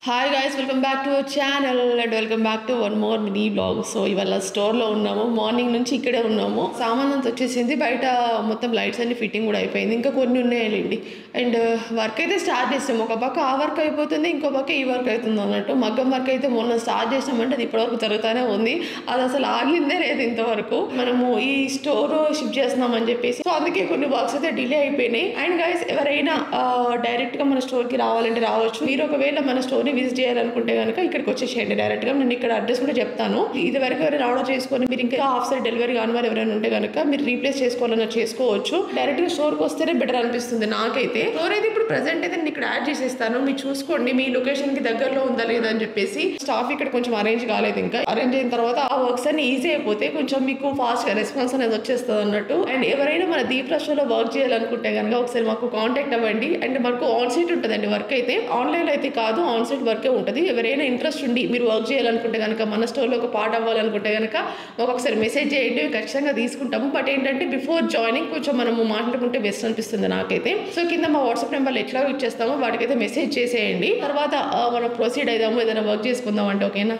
Hi guys, welcome back to our channel and welcome back to one more mini blog. So ఇవాళ స్టోర్లో ఉన్నాము, morning నుంచి ఇక్కడే ఉన్నాము. సామాన్ అంతా వచ్చేసింది, బయట మొత్తం లైట్స్ అన్ని ఫిట్టింగ్ కూడా అయిపోయింది, ఇంకా కొన్ని ఉన్నాయండి. అండ్ వర్క్ అయితే స్టార్ట్ చేస్తాము. ఒక పక్క ఆ వర్క్ అయిపోతుంది, ఇంకో పక్క ఈ వర్క్ అవుతుంది అన్నట్టు. మగ్గం వర్క్ అయితే మొన్న స్టార్ట్ చేసామంటే అది ఇప్పటివరకు జరుగుతూనే ఉంది. అది అసలు ఆగిందే లేదు ఇంతవరకు. మనము ఈ స్టోర్ షిఫ్ట్ చేస్తున్నామని చెప్పేసి, సో అందుకే కొన్ని వర్క్స్ అయితే డిలే అయిపోయినాయి. అండ్ గైస్, ఎవరైనా డైరెక్ట్గా మన స్టోర్కి రావాలంటే రావచ్చు. మీరు ఒకవేళ మన స్టోర్ని విజిట్ చేయాలనుకుంటే కనుక ఇక్కడికి వచ్చేసేయండి డైరెక్ట్గా. నేను ఇక్కడ అడ్రస్ కూడా చెప్తాను. ఇది వరకు ఎవరైనా ఆర్డర్ చేసుకొని మీరు ఇంకా హాఫ్ సైడ్ డెలివరీ కాని వారు ఎవరైనా ఉంటే కనుక మీరు రీప్లేస్ చేసుకోవాలన్నా చేసుకోవచ్చు. డైరెక్ట్గా స్టోర్కి వస్తేనే బెటర్ అనిపిస్తుంది నాకైతే. స్టోర్ అయితే ఇప్పుడు ప్రెసెంట్ అయితే నేను ఇక్కడ యాడ్ చేసేస్తాను, మీరు చూసుకోండి మీ లొకేషన్కి దగ్గరలో ఉందా లేదా అని చెప్పేసి. స్టాఫ్ ఇక్కడ కొంచెం అరేంజ్ కాలేదు, ఇంకా అరేంజ్ అయిన తర్వాత ఆ వర్క్స్ అన్ని ఈజీ అయిపోతే కొంచెం మీకు ఫాస్ట్గా రెస్పాన్స్ అనేది వచ్చేస్తుంది అన్నట్టు. అండ్ ఎవరైనా మన దీప్ రష్లో వర్క్ చేయాలనుకుంటే కనుక ఒకసారి మాకు కాంటాక్ట్ అవ్వండి. అండ్ మనకు ఆన్ సైట్ ఉంటుందండి వర్క్ అయితే, ఆన్లైన్ అయితే కాదు, ఆన్ సైట్ వర్కే ఉంటుంది. ఎవరైనా ఇంట్రెస్ట్ ఉండి మీరు వర్క్ చేయాలనుకుంటే కనుక, మన స్టోర్లో ఒక పార్ట్ అవ్వాలనుకుంటే కనుక మాకు ఒకసారి మెసేజ్ చేయండి, ఖచ్చితంగా తీసుకుంటాము. బట్ ఏంటంటే బిఫోర్ జాయినింగ్ కొంచెం మనము మాట్లాడుకుంటే బెస్ట్ అనిపిస్తుంది నాకైతే. సో కింద మా వాట్సాప్ నెంబర్లు ఎట్లా ఇచ్చేస్తామో వాటికైతే మెసేజ్ చేసేయండి. తర్వాత మనం ప్రొసీడ్ అయిదాము, ఏదైనా వర్క్ చేసుకుందాం అంటే. ఓకేనా?